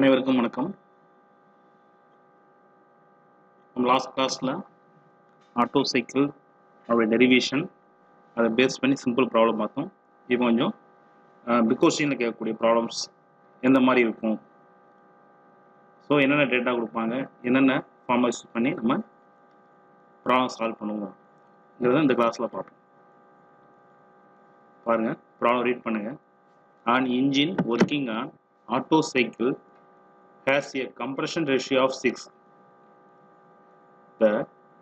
அனைவருக்கும் வணக்கம். நம்ம லாஸ்ட் கிளாஸில் ஆட்டோ சைக்கிள் அதோட டெரிவேஷன் அதை பேஸ் பண்ணி சிம்பிள் ப்ராப்ளம் பார்த்தோம். இப்போ கொஞ்சம் பிக் கொஸ்டினில் கேட்கக்கூடிய ப்ராப்ளம்ஸ் எந்த மாதிரி இருக்கும், ஸோ என்னென்ன டேட்டா கொடுப்பாங்க, என்னென்ன ஃபார்மை யூஸ் பண்ணி நம்ம ப்ராப்ளம் சால்வ் பண்ணுவோங்கிறத இந்த கிளாஸில் பார்ப்போம். பாருங்கள், ப்ராப்ளம் ரீட் பண்ணுங்கள். An engine working on auto cycle has a compression ratio of 6. The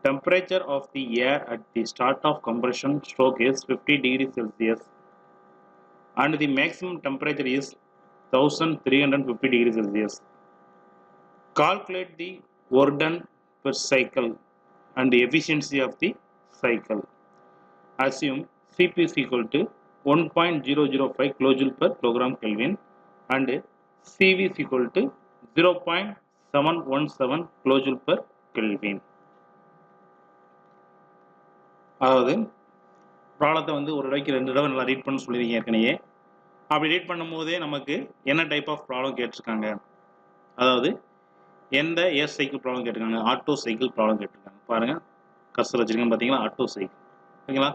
temperature of the air at the start of compression stroke is 50 degrees Celsius and the maximum temperature is 1350 degrees Celsius. Calculate the work done per cycle and the efficiency of the cycle. Assume Cp is equal to 1.005 kilojoule per kilogram Kelvin and Cv is equal to 0.717 kilojoule per Kelvin. அதாவது ப்ராப்ளத்தை வந்து ஒரு தடவைக்கு 2 தடவை நல்லா read பண்ண சொல்லியிருக்கீங்க ஏற்கனவே. அப்படி ரீட் பண்ணும்போதே நமக்கு என்ன டைப் ஆஃப் ப்ராப்ளம் கேட்டிருக்காங்க, அதாவது எந்த ஏர் சைக்கிள் ப்ராப்ளம் கேட்டிருக்காங்க, ஆட்டோ சைக்கிள் ப்ராப்ளம் கேட்டிருக்காங்க. பாருங்கள், கஸ்டர் வச்சுருக்கேன் பார்த்தீங்களா, ஆட்டோ சைக்கிள். ஓகேங்களா,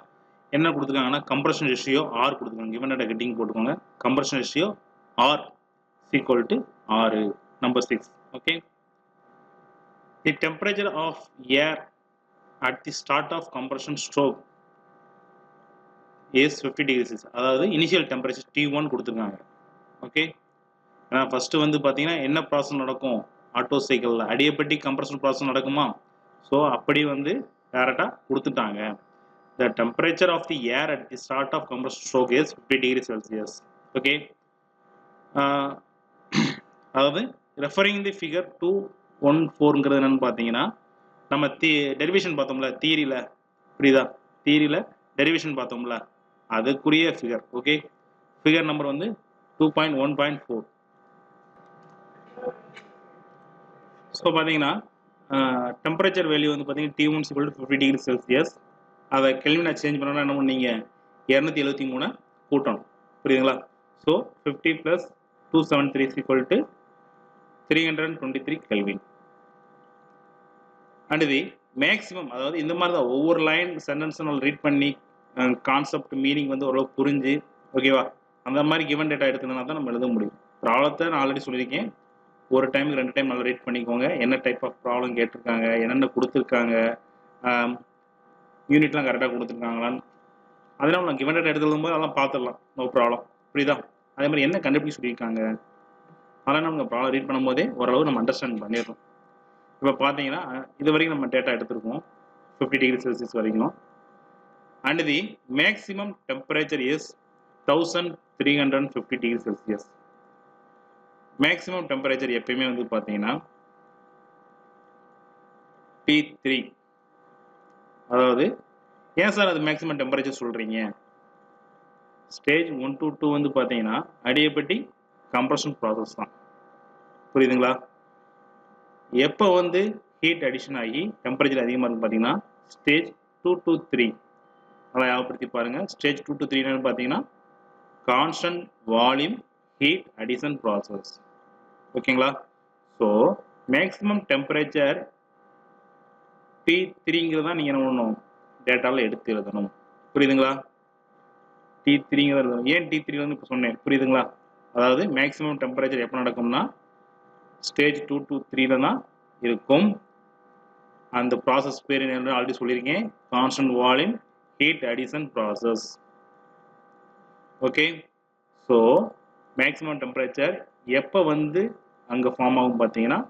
என்ன கொடுத்துருக்காங்கன்னா கம்ப்ரஷன் ரேஷியோ ஆர் கொடுத்துருக்காங்க. கிவன் டேட்டா ஹெட்டிங் போட்டுக்கோங்க. Compression ratio R equal to 6, number 6. Okay, the temperature of air at the start of compression stroke is 50 degrees Celsius. அதாவது இனிஷியல் டெம்பரேச்சர் T1 கொடுத்துருக்காங்க. Okay, first வந்து பார்த்தீங்கன்னா என்ன process நடக்கும் auto சைக்கிளில், அடியபெட்டிக் compression process நடக்குமா, so அப்படி வந்து டேரெக்டாக கொடுத்துட்டாங்க. The temperature of the air at the start of compression stroke is 50 degrees Celsius. Okay, அதாவது ரெஃபரிங் தி ஃபிகர் 214ங்கிறது என்னன்னு பார்த்தீங்கன்னா, நம்ம டெரிவேஷன் பார்த்தோம்ல தியரியில், புரியுதா, தியரியில் டெரிவேஷன் பார்த்தோம்ல அதுக்குரிய ஃபிகர். ஓகே, ஃபிகர் நம்பர் வந்து 2.1.4. ஸோ பார்த்தீங்கன்னா டெம்பரேச்சர் வேல்யூ வந்து பார்த்தீங்கன்னா T1 = 50 டிகிரி செல்சியஸ். அதை கெல்வினை சேஞ்ச் பண்ணோன்னா என்ன பண்ணீங்க, 273 கூட்டணும். புரியுதுங்களா? So 50 + 273 = 323 kelvin. அண்ட் இது மேக்ஸிமம், அதாவது இந்த மாதிரி தான் ஒவ்வொரு லைன் சென்டென்ஸும் நம்ம ரீட் பண்ணி கான்செப்ட் மீனிங் வந்து ஓரளவு புரிஞ்சு, ஓகேவா, அந்த மாதிரி கிவன் டேட்டா எடுத்துனா தான் நம்ம எழுத முடியும். ப்ராப்ளத்தை நான் ஆல்ரெடி சொல்லியிருக்கேன், ஒரு டைமுக்கு 2 டைம் நல்லா ரீட் பண்ணிக்கோங்க. என்ன டைப் ஆஃப் ப்ராப்ளம் கேட்டிருக்காங்க, என்னென்ன கொடுத்துருக்காங்க, யூனிட்லாம் கரெக்டாக கொடுத்துருக்காங்களான்னு அதெல்லாம் நான் கிவன் டேட்டா எடுத்துக்கும் போது அதெல்லாம் பார்த்துடலாம், நோ ப்ராப்ளம். புரியுதா? அதே மாதிரி என்ன கண்டுபிடிச்சி சொல்லியிருக்காங்க அதெல்லாம் நம்ம ப்ராப்ளம் ரீட் பண்ணும்போதே ஓரளவு நம்ம அண்டர்ஸ்டாண்ட் பண்ணிடுறோம். இப்போ பார்த்தீங்கன்னா இது வரைக்கும் நம்ம டேட்டா எடுத்துருக்கோம் 50 டிகிரி செல்சியஸ் வரைக்கும். And the maximum temperature is 1350 degree Celsius. Maximum temperature எப்பயுமே வந்து பார்த்தீங்கன்னா T3. அதாவது ஏன் சார் அது மேக்ஸிமம் டெம்பரேச்சர் சொல்கிறீங்க, ஸ்டேஜ் 1 to 2 வந்து பார்த்தீங்கன்னா அடியபெட்டிக் கம்ப்ரஷன் ப்ராசஸ் தான். புரியுதுங்களா? எப்போ வந்து ஹீட் அடிஷன் ஆகி டெம்பரேச்சர் அதிகமாக இருக்கும் பார்த்தீங்கன்னா ஸ்டேஜ் 2 to 3. நல்லா ஞாபகப்படுத்தி பாருங்கள். ஸ்டேஜ் 2 to 3 பார்த்தீங்கன்னா constant volume heat addition process. ஓகேங்களா? ஸோ மேக்ஸிமம் டெம்பரேச்சர் T3ங்கிறது தான் நீங்கள் என்ன பண்ணணும், டேட்டாவில் எடுத்து எழுதணும். புரியுதுங்களா? T3ங்கிறது ஏன் T3 வந்து இப்போ சொன்னேன், புரியுதுங்களா? அதாவது மேக்ஸிமம் டெம்பரேச்சர் எப்போ நடக்கும்னா ஸ்டேஜ் 2 to 3 தான் இருக்கும். அந்த ப்ராசஸ் பேர் என்ன ஆல்ரெடி சொல்லியிருக்கேன், constant volume heat addition process. Okay, so maximum temperature எப்போ வந்து அங்கே ஃபார்ம் ஆகும் பார்த்தீங்கன்னா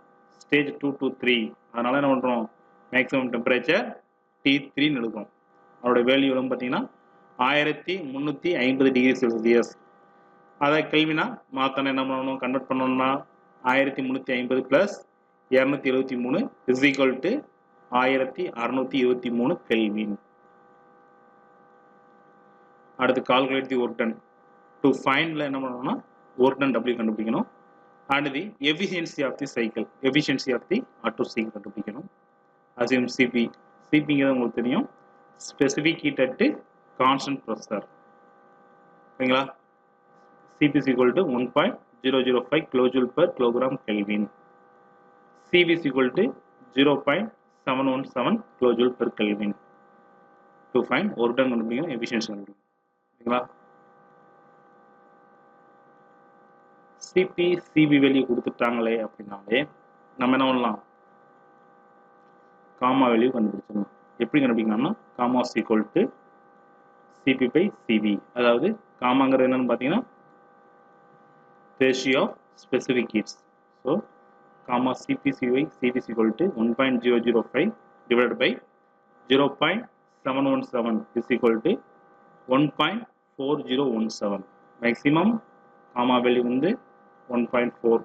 ஸ்டேஜ் 2 to 3. அதனால என்ன பண்ணுறோம், மேக்ஸிமம் டெம்பரேச்சர் T3ன்னு எடுக்கும். அதோட வேல்யூ எவ்வளோ பார்த்தீங்கன்னா 1350 டிகிரி செல்சியஸ். அதை கெல்வினா மாற்றணும், என்ன பண்ணணும், கன்வெர்ட் பண்ணணும்னா 1350 + 273 = 1623 கெல்வின். அடுத்து calculate the work done. To ஃபைண்டில் என்ன பண்ணணும்னா ஒர்க் டன் W கண்டுபிடிக்கணும். And the efficiency of the cycle, efficiency of the Otto cycle கண்டுபிடிக்கணும். அசியூம் சிபி, சிபிங்கிறது உங்களுக்கு தெரியும், specific heat at constant pressure. ஓகேங்களா? Cp = 1.005 0.005 kilojoule per kilogram Kelvin. Cv is equal to 0.717 kilojoule per Kelvin. To find work done கண்டுபிடிக்கணும், efficiency கண்டுபிடிக்கணும். ஓகேங்களா? CP CP value கொடுத்துட்டாங்களே அப்படின்னாலே நம்ம என்ன பண்ணலாம், காமா வேல்யூ கண்டுபிடிச்சிடணும். எப்படி கண்டுபிடிக்கலாம்னா gamma is equal to C P by C P. அதாவது காமாங்கிறது என்னன்னு பார்த்தீங்கன்னா ratio of specific heats. So gamma C P C P C P is equal to 1.005 divided by 0.717 is equal to 1.4017. Maximum gamma value வந்து 1.4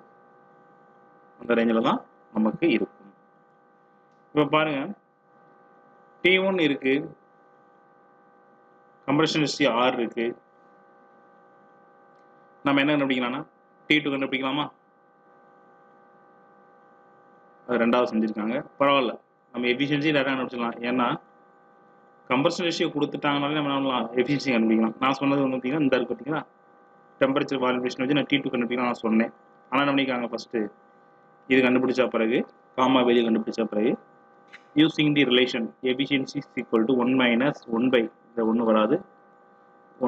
அந்த ரேஞ்சில் தான் நமக்கு இருக்கும். இப்போ பாருங்க, T1 இருக்கு, கம்ப்ரஷன் ஹிஸ்டரி R இருக்கு. நம்ம என்ன கண்டுபிடிக்கலாம்னா T2 கண்டுபிடிக்கலாமா? அது ரெண்டாவது செஞ்சிருக்காங்க, பரவாயில்ல. நம்ம எஃபிஷியன்சி டேரக்டாக கண்டுபிடிச்சிடலாம். ஏன்னா கம்ப்ரஷன் ரேஷியோ கொடுத்துட்டாங்கனாலே நம்ம என்ன எஃபிஷியன்சி கண்டுபிடிக்கலாம். நான் சொன்னது வந்து பார்த்தீங்கன்னா இந்த இருக்கு பார்த்தீங்கன்னா டெம்பரேச்சர் வால்யூமேஷன் வச்சு நான் T2 கண்டுபிடிக்கலாம் நான் சொன்னேன். ஆனால் என்ன பண்ணிக்காங்க, ஃபஸ்ட்டு இது கண்டுபிடிச்சா பிறகு காமா வேல்யூ கண்டுபிடிச்சா பிறகு using the relation efficiency is equal to 1 minus 1 by இந்த ஒன்று வராது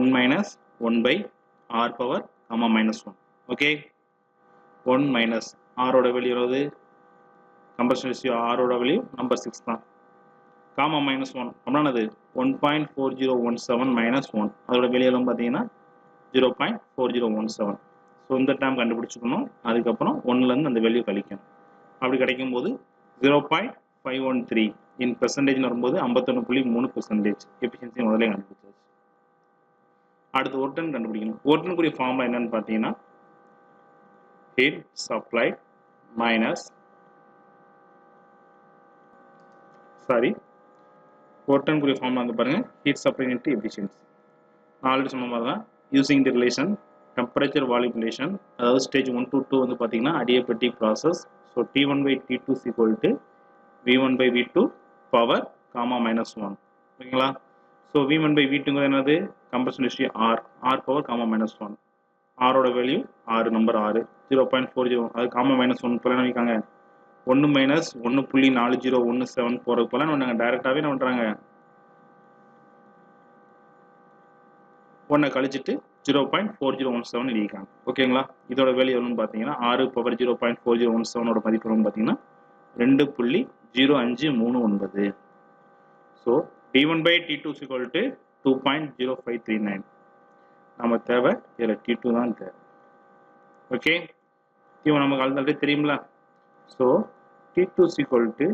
1 minus 1 by R power gamma minus 1. Okay, 1 minus ஆரோட வேல்யூ வருது, கம்பஷன் ரேஷியோ ஆரோட வேல்யூ நம்பர் 6 தான். காமா மைனஸ் 1 அப்படின்னா அது 1.4017 மைனஸ் 1 அதோட வேல்யூலாம் பார்த்தீங்கன்னா 0.4017. ஸோ இந்த டைம் கண்டுபிடிச்சிக்கணும். அதுக்கப்புறம் 1லேருந்து அந்த வேல்யூ கழிக்கணும். அப்படி கிடைக்கும்போது 0.513 இன் பெர்சன்டேஜ்னு வரும்போது 51.3% எஃபிஷியன்சி முதலே கண்டுபிடிச்சாச்சு. அடுத்து ஒர்டன் கண்டுபிடிக்கணும். ஒர்டனுக்குரிய ஃபார்முலா என்னன்னு பார்த்தீங்கன்னா ஹீட் சப்ளை மைனஸ் ஒர்டனுக்குரிய ஃபார்முலா வந்து பாருங்க, heat supply into efficiency. Already சொன்ன மாதிரி தான் using the relation temperature volume relation. அதாவது ஸ்டேஜ் 1 to 2 வந்து பார்த்தீங்கன்னா adiabatic process. So T1 by T2 is equal to V1 by V2 power gamma minus 1. ஓகேங்களா? ஸோ V1 by V2 என்னது, compression ratio r power gamma minus 1. ஆரோட value 6 number 6 0.40 அது gamma minus 1 போல நினைக்காங்க. 1 minus 1.4017 போகிறது போல நாங்கள் டைரெக்டாகவே என்ன பண்ணுறாங்க 1 கழிச்சிட்டு 0.4017 எழுதிக்காங்க. ஓகேங்களா? இதோட வேல்யூ எவ்வளோன்னு பார்த்தீங்கன்னா 6 பவர் 0.4017 மதிப்பு எவ்வளோன்னு பார்த்தீங்கன்னா 2.0539. So T1 by T2 is equal to 2.0539. நம்ம தேவை இதில் T2 தான் தேவை. ஓகே, T1 நமக்கு ஆல்ரெடி தெரியுங்களா? So T2 is equal to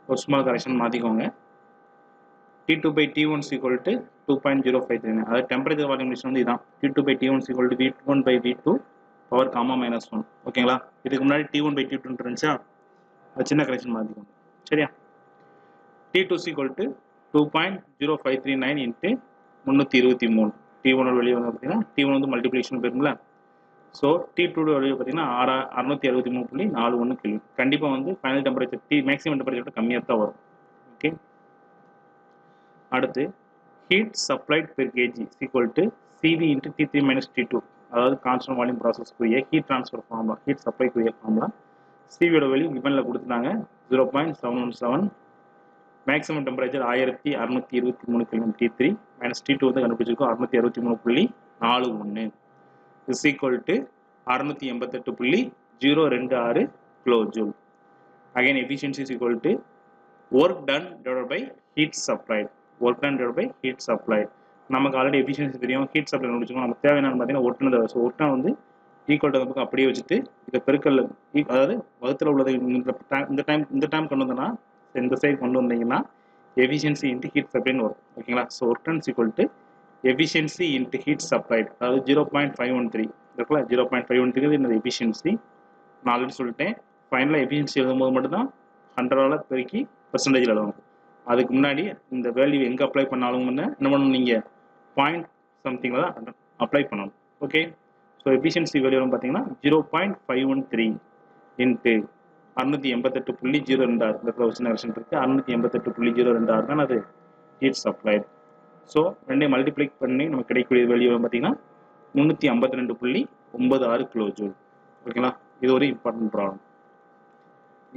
ஒரு ஸ்மால் கரெக்ஷன் மாற்றிக்கோங்க. T2 by T1 is equal to 2.053. அதாவது டெம்பரேச்சர் வால்யூம் ரிலேஷன் வந்து இதான். T2 by T1 is equal to V1 by V2 power gamma minus 1. ஓகேங்களா? இதுக்கு முன்னாடி T1 by T2 இருந்துச்சா, அது சின்ன கரெக்ஷன் மாற்றிக்கோங்க. சரியா? T2 is equal to 2.0539 into 323. T1 வெளியே வந்து பார்த்தீங்கன்னா T1 வந்து மல்டிப்ளிகேஷன் போயிருங்களா. ஸோ T2 வெளியே பார்த்தீங்கன்னா 663.41 கெல்வின். கண்டிப்பாக வந்து ஃபைனல் டெம்பரேச்சர் மேக்ஸிமம் டெம்பரேச்சர் கம்மியாக தான் வரும். ஓகே, அடுத்து heat supplied per K G equal to C V into T3 minus T2. அதாவது கான்ஸ்டன்ட் வால்யூம் ப்ராசஸ்க்குரிய ஹீட் ட்ரான்ஸ்ஃபர் ஃபார்முலா, ஹீட் சப்ளைக்குரிய ஃபார்முலா. சிவியோட வேல்யூ கிவனில் கொடுத்துட்டாங்க 0.717. Maximum temperature 1623 kelvin T3 minus T2 வந்து கண்டுபிடிச்சிருக்கோம் 663.41 is equal to 688.026 kilo joule. Again efficiency is equal to work done divided by heat supplied. Work done divided by heat supply. நமக்கு already efficiency தெரியும், heat supply முடிச்சுக்கோம். நமக்கு தேவை என்னன்னு பார்த்தீங்கன்னா ஒர்டன் தேவை. ஸோ ஒர்டன் வந்து ஈக்குவல் டு பக்கம் அப்படியே வச்சுட்டு இதை பெருக்கல் அதாவது வகுத்தில் உள்ளதை இந்த டைம் கொண்டு வந்தோன்னா இந்த சைடு கொண்டு வந்தீங்கன்னா எஃபிஷியன்சி இன்ட்டு ஹீட் சப்ளைன்னு வரும். ஓகேங்களா? So ஒர்டன் equal to efficiency into heat supplied. அதாவது 0.513 இருக்குல்ல, 0.513 என்னது எஃபிஷியன்சி. நான் ஆல்ரெடி சொல்லிட்டேன், ஃபைனலாக எஃபிஷியன்சி எழுதும்போது மட்டும்தான் 100 பெருக்கி பெர்சன்டேஜில் எழுதணும். அதுக்கு முன்னாடி இந்த வேல்யூ எங்கே அப்ளை பண்ணாலும் என்ன பண்ணணும், நீங்கள் பாயிண்ட் சம்திங்கில் தான் அப்ளை பண்ணணும். ஓகே, ஸோ எஃபிஷியன்சி வேல்யூ பார்த்தீங்கன்னா 0.513 இன்ட்டு 688.02 இந்த சின்ன வெர்ஷன் இருக்குது 688.02 தான் அது ஹீட் சப்ளைட். ஸோ ரெண்டையும் மல்டிப்ளை பண்ணி நமக்கு கிடைக்கக்கூடிய வேல்யூ பார்த்தீங்கன்னா 352.96 கிலோ ஜூல். ஓகேங்களா, இது ஒரு இம்பார்ட்டன்ட் ப்ராப்ளம்.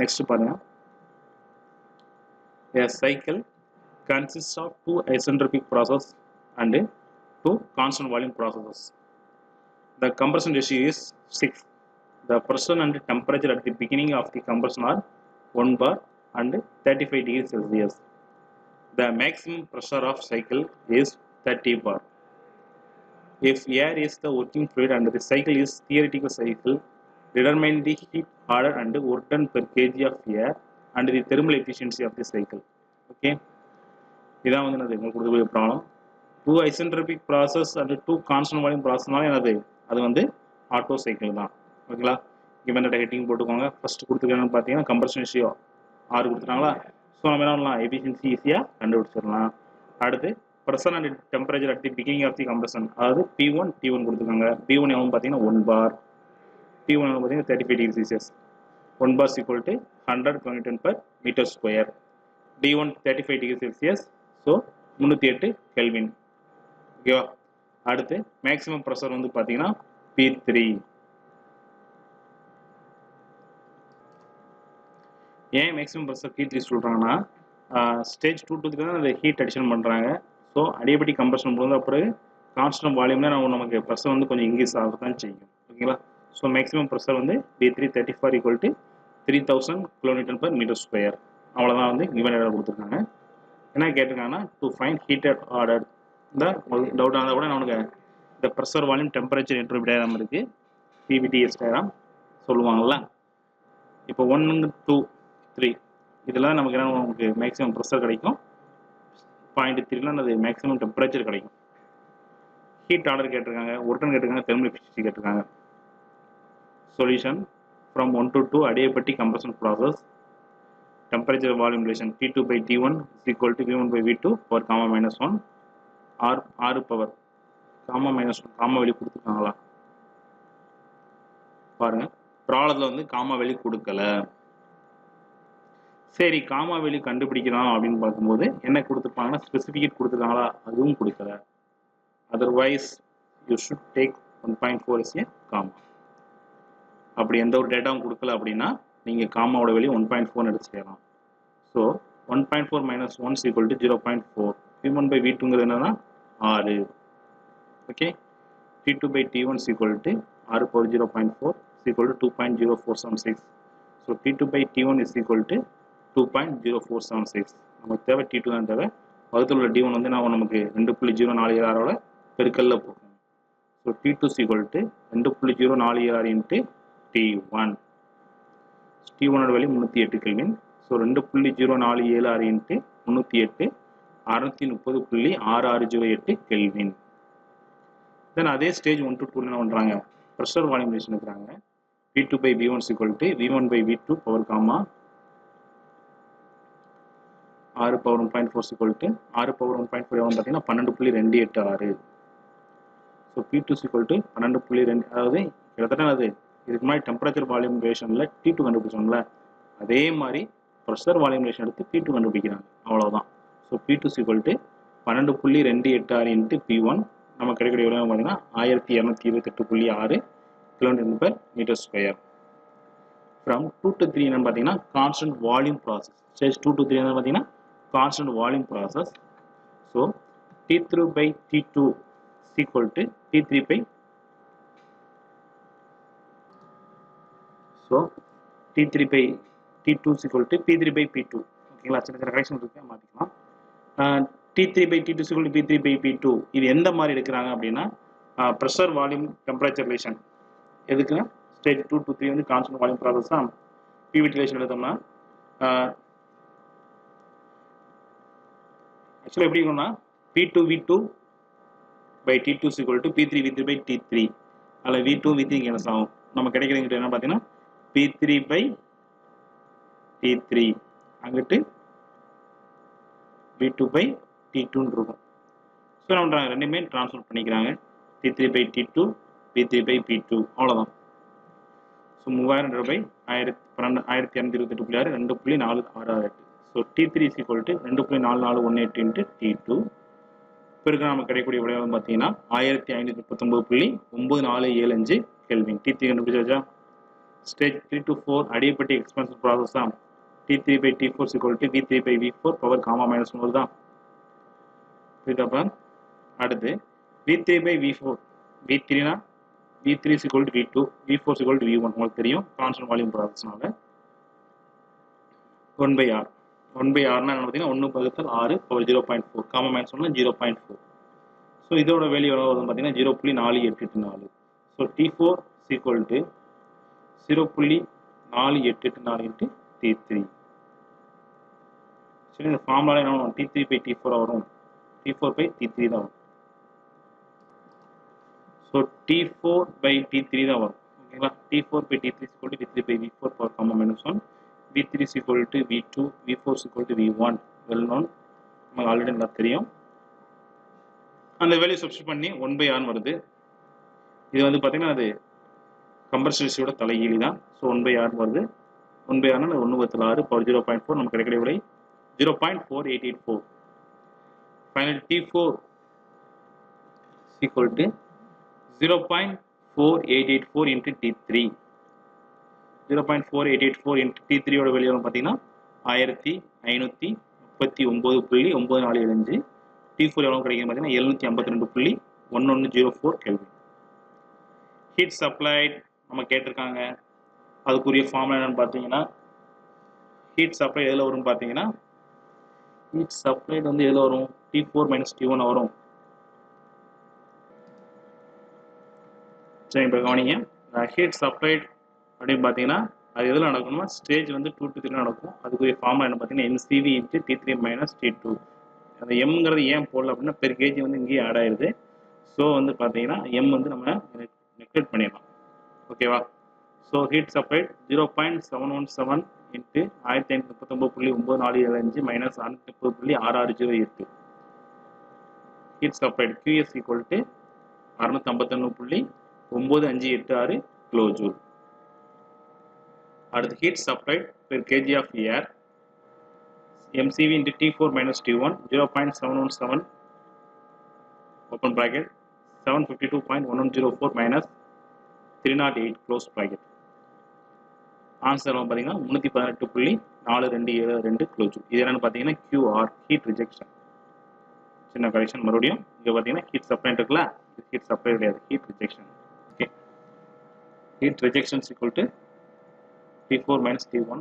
நெக்ஸ்ட் பாருங்க, a cycle consists of two isentropic process and two constant volume processes. The compression ratio is 6. The pressure and temperature at the beginning of the compression are 1 bar and 35 degrees Celsius. The maximum pressure of cycle is 30 bar. If air is the working fluid and the cycle is theoretical cycle, determine the heat order and work done per kg of air and the thermal efficiency of the cycle. Okay, இதான் வந்து என்னது உங்களுக்கு கொடுக்கக்கூடிய problem. Two isentropic process and two constant volume ப்ராசஸ்னால என்னது அது வந்து Otto cycle தான். ஓகேங்களா, கிவன் டேட்டா ஹெட்டிங் போட்டுக்கோங்க. ஃபர்ஸ்ட் கொடுத்துருக்காங்கன்னு பார்த்தீங்கன்னா கம்ப்ரஷன் ரேஷியோ 6 கொடுத்துட்டாங்களா. ஸோ நம்ம என்ன பண்ணலாம், எஃபிஷியன்சி ஈஸியாக கண்டுபிடிச்சிடலாம். அடுத்து pressure and temperature at the beginning of the compression, அதாவது P1 T1 கொடுத்துருக்காங்க. P1 எவ்வளோ பார்த்தீங்கன்னா 1 bar, T1 எவ்வளோ பார்த்தீங்கன்னா 35 degree Celsius. 1 bar equal to 100 kN per meter square. D1 35 degree Celsius, so 308 kelvin. ஓகேவா, அடுத்து மேக்ஸிமம் ப்ரெஷர் வந்து பார்த்தீங்கன்னா P3. ஏன் மேக்ஸிமம் ப்ரெஷர் P3 சொல்கிறாங்கன்னா, ஸ்டேஜ் 2 to 3 தான் அந்த ஹீட் அடிஷன் பண்ணுறாங்க. ஸோ அடிபடி கம்ப்ரஷன் முடிந்த பிறகு கான்ஸ்டன்ட் வால்யூம்னா நமக்கு ப்ரெஷர் வந்து கொஞ்சம் இன்க்ரீஸ் ஆக தான் செய்யும். ஓகேங்களா, ஸோ மேக்ஸிமம் ப்ரெஷர் வந்து P3 34 = 3000 kN per meter square. அவ்வளோதான் வந்து கிவன் டேட்டா கொடுத்துருக்காங்க. என்ன கேட்டிருக்காங்கன்னா, டு ஃபைண்ட் ஹீட்டட் ஆர்டர். இந்த டவுட் ஆனால் கூட நமக்கு இந்த pressure volume temperature entropy diagram இருக்குது, PVTS டயக்ராம் சொல்லுவாங்கள்ல. இப்போ 1, 2, 3 இதெல்லாம் நமக்கு என்ன, நமக்கு மேக்ஸிமம் ப்ரெஷர் கிடைக்கும். 0.3லாம் அது மேக்ஸிமம் டெம்பரேச்சர் கிடைக்கும். ஹீட் ஆர்டர் கேட்டிருக்காங்க, ஒர்டன் கேட்டிருக்காங்க, தெர்மல் எஃபிஷியன்சி கேட்டிருக்காங்க. Solution from 1 to 2 adiabatic compression process. Temperature volume relation T2 by T1 is equal to V1 by V2 power comma minus 1 or R power comma minus 1 gamma வெளி கொடுத்துருக்காங்களா பாருங்க. ப்ராப்ளத்தில் வந்து gamma வெளி கொடுக்கல. சரி, காமா வெளி கண்டுபிடிக்கலாம் அப்படின்னு பார்க்கும்போது என்ன கொடுத்துருப்பாங்கன்னா, ஸ்பெசிஃபிகேட் கொடுத்துருக்காங்களா, அதுவும் கொடுக்கல. Otherwise you should take 1.4 as a gamma. அப்படி எந்த ஒரு டேட்டாவும் கொடுக்கல அப்படின்னா நீங்கள் காமாவோட வெளியே 1.4 எடுத்து செய்யலாம். So 1.4 minus 1 is equal to 0.4. V1 by V2ங்கிறது என்னன்னா 6. Okay, T2 by T1 is equal to 6 power 0.4 is equal to 2.0476. So T2 by T1 is equal to 2.0476. நமக்கு தேவை T2 தான் தேவை. பக்கத்தில் உள்ள D1 வந்து நமக்கு 2.046 பெருக்கல்ல போகும். So T2 is equal to 2.046 into T1. T1 ஓட value 308 kelvin. So 2.046 into 308 630.6608 kelvin. Then அதே ஸ்டேஜ் 1 to 2 என்ன பண்ணுறாங்க, ப்ரெஷர் வால்யூம் ரிலேஷன் இருக்கிறாங்க. P2 by V1 is equal to V1 by V2 power gamma 6 power 1.4 is equal to 6 power 1.4 எவ்வளோ பார்த்தீங்கன்னா 12.286. So P2 is equal to 12.2, அதாவது கிட்டத்தட்ட அது இதுக்கு முன்னாடி டெம்பரேச்சர் வால்யூம் ரிலேஷனில் T2 கண்டுபிடிச்சோம்ல, அதே மாதிரி ப்ரெஷர் வால்யூம் ரிலேஷன் எடுத்து P2 கண்டுபிடிக்கிறாங்க. அவ்வளோதான். So P2 is equal to 12.286 into P1. நம்ம கிடைக்கிற எவ்வளோ பார்த்தீங்கன்னா 1228.6 kN per meter square. From 2 to 3 என்னன்னு பார்த்தீங்கன்னா constant volume process. Stage 2 to 3 என்ன பார்த்தீங்கன்னா constant volume process. So T3 by T2 is equal to T3 by so T3 by T2 is equal to P3 by P2. ஓகேங்களா, சின்ன சின்ன correction இருக்கு, மாற்றிக்கலாம். T3 by T2 is equal to P3 by P2. இது எந்த மாதிரி எடுக்கிறாங்க அப்படின்னா ப்ரெஷர் வால்யூம் டெம்பரேச்சர் ரிலேஷன். எதுக்குன்னா ஸ்டேஜ் 2 to 3 வந்து கான்ஸ்டன்ட் வால்யூம் ப்ராசஸ் தான். PVT ரிலேஷன் எடுத்தோம்னா ஆக்சுவலாக எப்படி இருக்கும்னா P2 V2 by T2 is equal to P3 V3 by T3. அதில் V2 V3 கேன்சல் ஆகும். நம்ம கிடைக்கிறதுங்கிட்ட என்ன பார்த்தீங்கன்னா P3 by T3 அங்கிட்டு V2 by T2 இருக்கும். ஸோ என்ன பண்ணுறாங்க, ரெண்டுமே ட்ரான்ஸ்ஃபர் பண்ணிக்கிறாங்க. T3 by T2 P3 by P2 அவ்வளோதான். So 3000 by 1228.6 2.468. So T3 is equal to 2.4418 into T2 பிறகு நமக்கு கிடைக்கக்கூடிய விடை வந்து பார்த்தீங்கன்னா 1539.9475 கெல்வின். T3 கண்டுபிடிச்சாச்சா? ஸ்டேஜ் 3 to 4 அடிப்படை எக்ஸ்பென்ஷன் ப்ராசஸ் தான். T3 by T4 is equal to V3 by V4 power gamma minus 1 தான். புரியுதாப்பா? அடுத்து V3 by V4 V3னா V3 is equal to V2 V4 is equal to V1 உங்களுக்கு தெரியும் constant volume ப்ராசஸ்னால 1 by R 1 by R னா என்ன பார்த்தீங்கன்னா 1 வகுத்தல் 6 power 0.4 gamma minus 1 0.4. So இதோட value எவ்வளோ வருதுன்னு பார்த்தீங்கன்னா 0.4884. So T4 is equal to 0.4884 into T3. சரி இந்த ஃபார்முலா என்ன வரும்? T3 by T4 வரும். T4 by T3 தான் வரும். ஸோ T4 by T3 தான் வரும். ஓகேங்களா? T4 by T3 is equal to V3 by V4 power comma minus 1. V3 is equal to V2, V4 is equal to V1. Well known. நமக்கு already நல்லா தெரியும். அந்த value substitute பண்ணி 1 by R வருது. இது வந்து பார்த்தீங்கன்னா அது கம்ப்ரஷன் ரேஷியோட தலைகீழி தான். ஸோ 1 by R வருது. 1 by R னா 1/6 பவர் 0.4 நமக்கு கிடைக்கிற விடை 0.4884. Finally T4 is equal to 0.4884 into T3. 0.4884 into T3 ஓட வேல்யூ பார்த்தீங்கன்னா 1539.9475. T4 எவ்வளோ கிடைக்கும் பார்த்தீங்கன்னா 752.1104 கெல்வின். ஹீட் சப்ளைட் நம்ம கேட்டிருக்காங்க. அதுக்குரிய ஃபார்முலா என்னன்னு பார்த்தீங்கன்னா ஹீட் சப்ளை எதில் வரும்னு பார்த்தீங்கன்னா ஹீட் சப்ளைட் வந்து எதில் வரும்? T4 minus T1 வரும். சரி இப்போ கவனிங்க. ஹீட் சப்ளைட் அப்படின்னு பார்த்தீங்கன்னா அது எதில் நடக்கணும்னா ஸ்டேஜ் வந்து 2 to 3 நடக்கும். அதுக்குரிய ஃபார்முலா என்ன பார்த்தீங்கன்னா MCV into T3 minus T2. அந்த எம்ங்கிறது ஏன் போடல அப்படின்னா பெர் கேஜி வந்து இங்கேயே ஆட் ஆயிடுது. ஸோ வந்து பார்த்தீங்கன்னா எம் வந்து நம்ம நெக்லெக்ட் பண்ணிடலாம். ஓகேவா? So heat supplied 0.717 into 1539.9475 minus 630.6608. Heat supplied QS equal to 651.9586 kilo joule. அடுத்து heat supplied per K G of air MCV into T4 minus T1 0.717 open bracket 752.1104 minus 308 close bracket. Answer பார்த்தீங்கன்னா 318.4272 kilo joule. இது என்னன்னு பார்த்தீங்கன்னா QR heat rejection. சின்ன correction மறுபடியும் இங்கே பார்த்தீங்கன்னா heat supply இருக்குல்ல, ஹீட் சப்ளை கிடையாது, heat rejection. Okay, heat rejection equal to T4 minus T1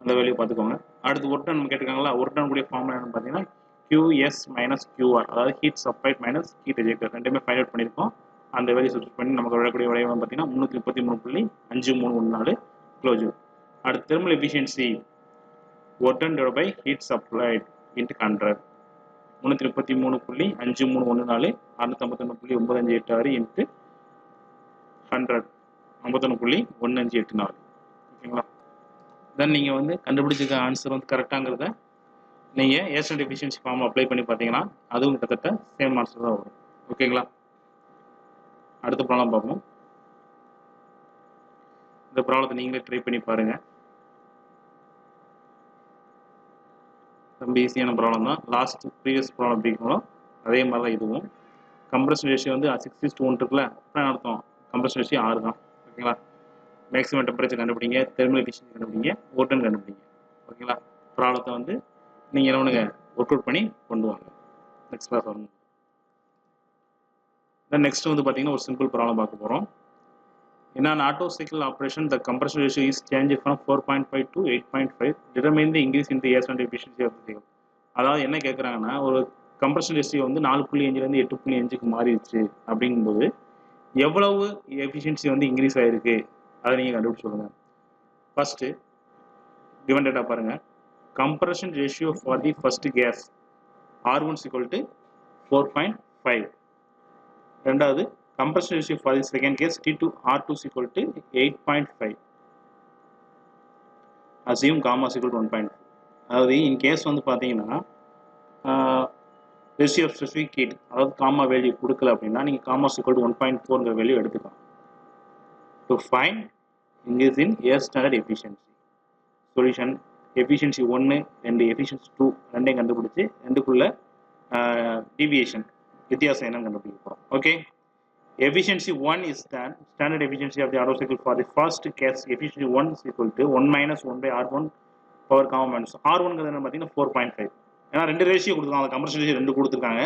அந்த வேல்யூ பார்த்துக்கோங்க. அடுத்து ஒர்க் டன் கேட்டிருக்காங்களா, ஒர்க் டன் கூடிய ஃபார்முலா என்னன்னு பார்த்தீங்கன்னா QS minus QR, அதாவது ஹீட் சப்ளைட் மைனஸ் ஹீட் ரிஜெக்டர் ரெண்டுமே ஃபைண்ட் அவுட் பண்ணியிருக்கோம். அந்த வேல்யூ சப்ஸ்டிட் பண்ணி நமக்கு வரக்கூடிய விடை பார்த்தீங்கன்னா 333.5314 கிலோ ஜூல். அடுத்து thermal efficiency work done divide by heat supplied into 100 333.5314 651.9586 into 100 51.1584. ஓகேங்களா? தென் நீங்கள் வந்து கண்டுபிடிச்சிருக்க ஆன்சர் வந்து கரெக்டாங்கிறத நீங்கள் ஏர்ஸ்டண்ட் எஃபிஷியன்சி ஃபார்ம் அப்ளை பண்ணி பார்த்தீங்கன்னா அதுவும் கிட்டத்தட்ட சேம் ஆன்சர் தான் வரும். ஓகேங்களா? அடுத்த ப்ராப்ளம் பார்ப்போம். இந்த ப்ராப்ளத்தை நீங்களே ட்ரை பண்ணி பாருங்கள். ரொம்ப ஈஸியான ப்ராப்ளம் தான். லாஸ்ட் ப்ரீவியஸ் ப்ராப்ளம் பிடிக்கணும் அதே மாதிரி தான் இதுவும். கம்ப்ரஷன் ரேஷியோ வந்து 6:1 இருக்குல்ல, அப்புறம் அர்த்தம் கம்ப்ரஷன் ரேஷியோ 6 தான். ஓகேங்களா? மேக்ஸிமம் டெம்பரேச்சர் கண்டுபிடிங்க, தெர்மல் எஃபிஷியன்சி கண்டுபிடிங்க, ஓட்டன் கண்டுபிடிங்க. ஓகேங்களா? ப்ராப்ளத்தை வந்து நீங்கள் என்ன பண்ணுங்க, ஒர்க் அவுட் பண்ணி கொண்டு வாங்க. நெக்ஸ்ட் கிளாஸ் வரணும். தென் நெக்ஸ்ட் வந்து பார்த்தீங்கன்னா ஒரு சிம்பிள் ப்ராப்ளம் பார்க்க போகிறோம். In an auto cycle operation, the compression ratio is changed from 4.5 to 8.5. Determine the increase in the air efficiency of the cycle. அதாவது என்ன கேட்குறாங்கன்னா, ஒரு கம்ப்ரஷன் ரேஷியோ வந்து 4.5லேருந்து 8.5க்கு மாறிடுச்சு அப்படிங்கும்போது எவ்வளவு எஃபிஷியன்சி வந்து இன்க்ரீஸ் ஆகிருக்கு அதை நீங்கள் கண்டுபிடிச்சு சொல்லுங்கள். ஃபர்ஸ்ட்டு கிவன் டேட்டா பாருங்கள். Compression ratio for the first case R1 equal to 4.5. ரெண்டாவது compression ratio for the second case T2 R2 is equal to 8.5. assume gamma is equal to 1.5. அதாவது in case வந்து பார்த்தீங்கன்னா ratio of specific heat அதாவது gamma value கொடுக்கல அப்படின்னா நீங்கள் gamma is equal to 1.4ங்கிற value எடுத்துக்கலாம். to find increase in air standard efficiency. solution efficiency 1 2 efficiency 2 ரெண்டையும் கண்டுபிடிச்சு ரெண்டுக்குள்ள deviation வித்தியாசம் என்னன்னு கண்டுபிடிக்க போகிறோம். Okay, efficiency 1 is standard efficiency of the Otto cycle for the first case. Efficiency 1 is equal to 1 minus 1 by R1 power comma minus R1 ங்கிறது என்ன பார்த்தீங்கன்னா 4.5. ஏன்னா ரெண்டு ரேஷியோ கொடுத்துருக்காங்க, அந்த கம்ப்ரஷன் ரேஷியோ ரெண்டு கொடுத்துருக்காங்க.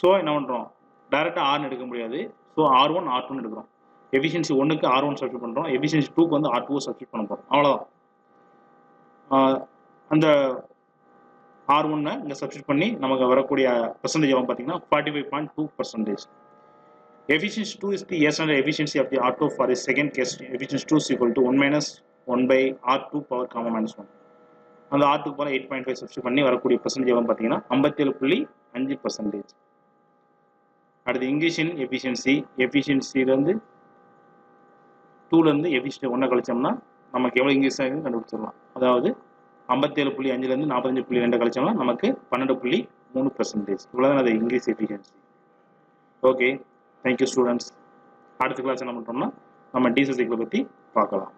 ஸோ என்ன பண்ணுறோம், டேரெக்டாக ஆர்னு எடுக்க முடியாது. ஸோ R1 R2 எடுக்கிறோம். எஃபிஷியன்சி 1க்கு R1 சப்ஸ்டியூட் பண்ணுறோம், எஃபிஷியன்சி 2க்கு வந்து R2 சப்ஸ்டியூட் பண்ண போகிறோம். அவ்வளோதான். அந்த R1 இங்கே சப்ஸ்டியூட் பண்ணி நமக்கு வரக்கூடிய பெர்சன்டேஜ் எவ்வளோ பார்த்தீங்கன்னா 45.2%. Efficiency 2 is the standard efficiency of the Otto for the second case. Efficiency 2 is equal to 1 minus 1 by R2 power comma minus 1. அந்த R2 போல 8.5 சப்ஸ்டியூட் பண்ணி வரக்கூடிய பெர்சன்டேஜ் எவ்வளோ பார்த்தீங்கன்னா 57.5%. அடுத்து இங்கிலீஷ் இன் எஃபிஷியன்சி. எஃபிஷியன்சிலேருந்து 2லேருந்து எஃபிஷியன்சி 1 கழிச்சோம்னா நமக்கு எவ்வளோ இங்கிலீஷ் ஆகுதுன்னு கண்டுபிடிச்சிடலாம். அதாவது 57.5லேருந்து 45.2 கழிச்சோம்னா நமக்கு 12.3%. இவ்வளோதான் அது English efficiency. Okay, thank you students. அடுத்த கிளாஸ் என்ன பண்ணுறோம்னா நம்ம டீசல் சைக்கிளை பற்றி பார்க்கலாம்.